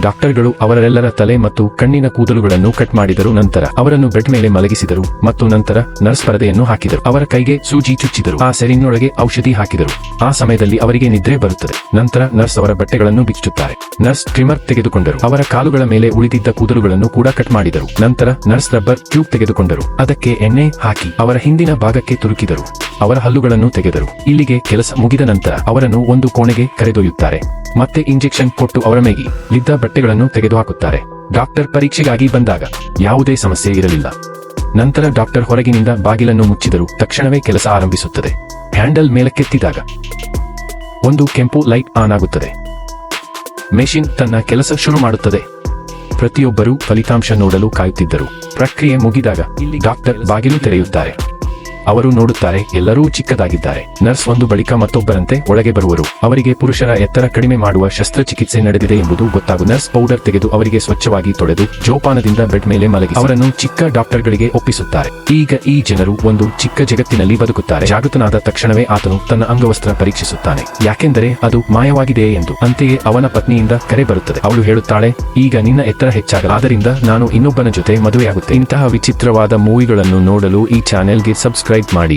ಡಾಕ್ಟರ್ಗಳು ಅವರೆಲ್ಲರ ತಲೆ ಮತ್ತು ಕಣ್ಣಿನ ಕೂದಲುಗಳನ್ನು ಕಟ್ ಮಾಡಿದರು. ನಂತರ ಅವರನ್ನು ಬೆಡ್ ಮೇಲೆ ಮಲಗಿಸಿದರು ಮತ್ತು ನಂತರ ನರ್ಸ್ ಪರದೆಯನ್ನು ಹಾಕಿದರು. ಅವರ ಕೈಗೆ ಸೂಜಿ ಚುಚ್ಚಿದರು. ಆ ಸೆರಿನ್ನೊಳಗೆ ಔಷಧಿ ಹಾಕಿದರು. ಆ ಸಮಯದಲ್ಲಿ ಅವರಿಗೆ ನಿದ್ರೆ ಬರುತ್ತದೆ. ನಂತರ ನರ್ಸ್ ಅವರ ಬಟ್ಟೆಗಳನ್ನು ಬಿಚ್ಚುತ್ತಾರೆ. ನರ್ಸ್ ಟ್ರಿಮರ್ ತೆಗೆದುಕೊಂಡರು. ಅವರ ಕಾಲುಗಳ ಮೇಲೆ ಉಳಿದಿದ್ದ ಕೂದಲುಗಳನ್ನು ಕೂಡ ಕಟ್ ಮಾಡಿದರು. ನಂತರ ನರ್ಸ್ ರಬ್ಬರ್ ಟ್ಯೂಬ್ ತೆಗೆದುಕೊಂಡರು. ಅದಕ್ಕೆ ಎಣ್ಣೆ ಹಾಕಿ ಅವರ ಹಿಂದಿನ ಭಾಗಕ್ಕೆ ತುರುಕಿದರು. ಅವರ ಹಲ್ಲುಗಳನ್ನು ತೆಗೆದರು. ಇಲ್ಲಿಗೆ ಕೆಲಸ ಮುಗಿದ ನಂತರ ಅವರನ್ನು ಒಂದು ಕೋಣೆಗೆ ಕರೆದೊಯ್ಯುತ್ತಾರೆ. ಮತ್ತೆ ಇಂಜೆಕ್ಷನ್ ಕೊಟ್ಟು ಅವರ ಮೇಲಿದ್ದ ಬಟ್ಟೆಗಳನ್ನು ತೆಗೆದುಹಾಕುತ್ತಾರೆ. ಡಾಕ್ಟರ್ ಪರೀಕ್ಷೆಗಾಗಿ ಬಂದಾಗ ಯಾವುದೇ ಸಮಸ್ಯೆ ಇರಲಿಲ್ಲ. ನಂತರ ಡಾಕ್ಟರ್ ಹೊರಗಿನಿಂದ ಬಾಗಿಲನ್ನು ಮುಚ್ಚಿದರು. ತಕ್ಷಣವೇ ಕೆಲಸ ಆರಂಭಿಸುತ್ತದೆ. ಹ್ಯಾಂಡಲ್ ಮೇಲಕ್ಕೆತ್ತಿದಾಗ ಒಂದು ಕೆಂಪು ಲೈಟ್ ಆನ್ ಆಗುತ್ತದೆ. ಮೆಷಿನ್ ತನ್ನ ಕೆಲಸ ಶುರು ಮಾಡುತ್ತದೆ. ಪ್ರತಿಯೊಬ್ಬರೂ ಫಲಿತಾಂಶ ನೋಡಲು ಕಾಯುತ್ತಿದ್ದರು. ಪ್ರಕ್ರಿಯೆ ಮುಗಿದಾಗ ಇಲ್ಲಿ ಡಾಕ್ಟರ್ ಬಾಗಿಲು ತೆರೆಯುತ್ತಾರೆ. ಅವರು ನೋಡುತ್ತಾರೆ, ಎಲ್ಲರೂ ಚಿಕ್ಕದಾಗಿದ್ದಾರೆ. ನರ್ಸ್ ಒಂದು ಬಳಿಕ ಮತ್ತೊಬ್ಬರಂತೆ ಒಳಗೆ ಬರುವರು. ಅವರಿಗೆ ಪುರುಷರ ಎತ್ತರ ಕಡಿಮೆ ಮಾಡುವ ಶಸ್ತ್ರಚಿಕಿತ್ಸೆ ನಡೆದಿದೆ ಎಂಬುದು ಗೊತ್ತಾಗುತ್ತದೆ. ನರ್ಸ್ ಪೌಡರ್ ತೆಗೆದು ಅವರಿಗೆ ಸ್ವಚ್ಛವಾಗಿ ತೊಳೆದು ಜೋಪಾನದಿಂದ ಬೆಡ್ ಮೇಲೆ ಮಲಗಿಸಿ ಅವರನ್ನು ಚಿಕ್ಕ ಡಾಕ್ಟರ್ಗಳಿಗೆ ಒಪ್ಪಿಸುತ್ತಾರೆ. ಈಗ ಈ ಜನರು ಒಂದು ಚಿಕ್ಕ ಜಗತ್ತಿನಲ್ಲಿ ಬದುಕುತ್ತಾರೆ. ಜಾಗೃತನಾದ ತಕ್ಷಣವೇ ಆತನು ತನ್ನ ಅಂಗವಸ್ತ್ರ ಪರೀಕ್ಷಿಸುತ್ತಾನೆ, ಯಾಕೆಂದರೆ ಅದು ಮಾಯವಾಗಿದೆಯೇ ಎಂದು. ಅಂತೆಯೇ ಅವನ ಪತ್ನಿಯಿಂದ ಕರೆ ಬರುತ್ತದೆ. ಅವಳು ಹೇಳುತ್ತಾಳೆ, ಈಗ ನಿನ್ನ ಎತ್ತರ ಹೆಚ್ಚಾಗಲ್ಲ, ಆದ್ದರಿಂದ ನಾನು ಇನ್ನೊಬ್ಬನ ಜೊತೆ ಮದುವೆಯಾಗುತ್ತೆ. ಇಂತಹ ವಿಚಿತ್ರವಾದ ಮೂವಿಗಳನ್ನು ನೋಡಲು ಈ ಚಾನೆಲ್ಗೆ ಸಬ್ಸ್ಕ್ರೈಬ್ ಮಾಡಿ.